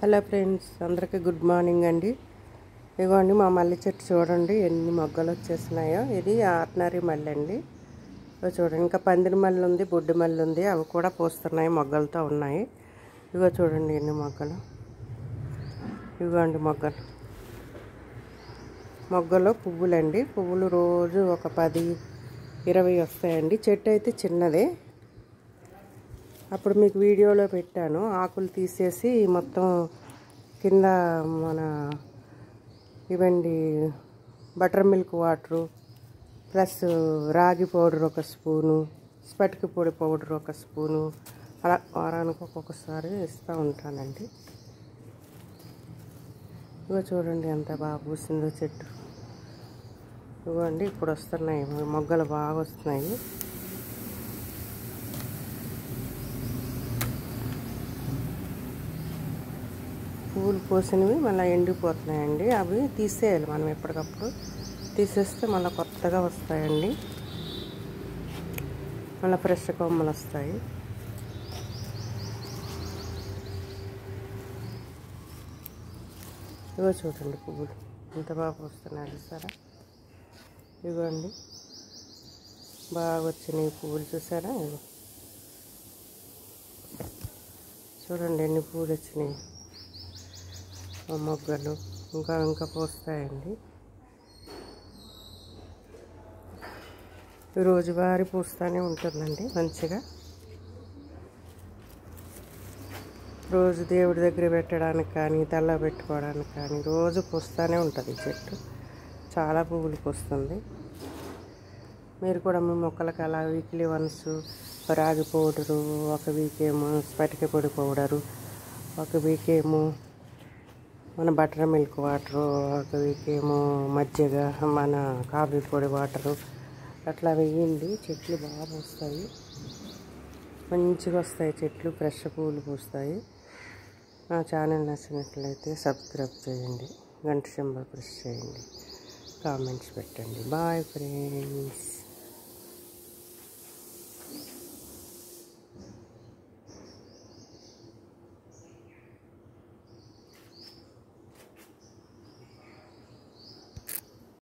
Hello friends, అందరికీ good morning అండి. ఇదిగోండి మా మల్లె చెట్టు చూడండి ఎన్ని మొగ్గలు వచ్చేసినాయో. ఇది ఆర్డినరీ మల్లె అండి. ఇగో చూడండి, ఇంకా పందిరి మల్లె ఉంది, బొడ్డు మల్లె ఉంది, అవి కూడా పూస్తున్నాయి, మొగ్గలతో ఉన్నాయి. ఇగో చూడండి ఎన్ని మొగ్గలు. ఇదిగోండి మొగ్గలు పువ్వులండి. పువ్వులు రోజు ఒక 10-20 వస్తాయండి. చెట్టు అయితే చిన్నదే, అప్పుడు మీకు వీడియోలో పెట్టాను. ఆకులు తీసేసి మొత్తం కింద మన ఇవండి బటర్ మిల్క్ వాటరు ప్లస్ రాగి పౌడర్ ఒక స్పూను, స్పటిక పొడి పౌడర్ ఒక స్పూను, అలా వారానికి ఒక్కొక్కసారి ఇస్తూ ఉంటానండి. ఇగో చూడండి ఎంత బాగా పూసిందో చెట్టు. ఇవ్వండి ఇప్పుడు వస్తున్నాయి మొగ్గలు, బాగా వస్తున్నాయి. పూలు పోసినవి మళ్ళీ ఎండిపోతున్నాయండి. అవి తీసేయాలి మనం ఎప్పటికప్పుడు. తీసేస్తే మళ్ళీ కొత్తగా వస్తాయండి, మళ్ళీ ఫ్రెష్ కొమ్మలు వస్తాయి. ఇగో చూడండి పువ్వులు ఎంత బాగా వస్తున్నాయి చూసారా. ఇవ్వండి బాగా వచ్చినాయి పువ్వులు చూసారా. ఇగో చూడండి ఎన్ని పువ్వులు వచ్చినాయి. మొగ్గలు ఇంకా పూస్తాయండి. రోజువారీ పూస్తూనే ఉంటుందండి మంచిగా. రోజు దేవుడి దగ్గర పెట్టడానికి కానీ, తల్ల పెట్టుకోవడానికి కానీ రోజు పూస్తూనే ఉంటుంది చెట్టు. చాలా పువ్వులు పూస్తుంది. మీరు కూడా మీ మొక్కలకి అలా వీక్లీ వన్స్ రాగి పౌడరు, ఒక వీక్ ఏమో స్పటిక పొడి పౌడరు, ఒక వీక్ ఏమో మన బటర్ మిల్క్ వాటరు, ఒక వీక్ ఏమో మజ్జిగ, మన కాఫీ పొడి వాటరు అట్లా వేయండి. చెట్లు బాగా పూస్తాయి, మంచిగా వస్తాయి చెట్లు, ఫ్రెష్ పూలు పూస్తాయి. నా ఛానల్ నచ్చినట్లయితే సబ్స్క్రైబ్ చేయండి, గంట సింబల్ ప్రెస్ చేయండి, కామెంట్స్ పెట్టండి. Bye friends.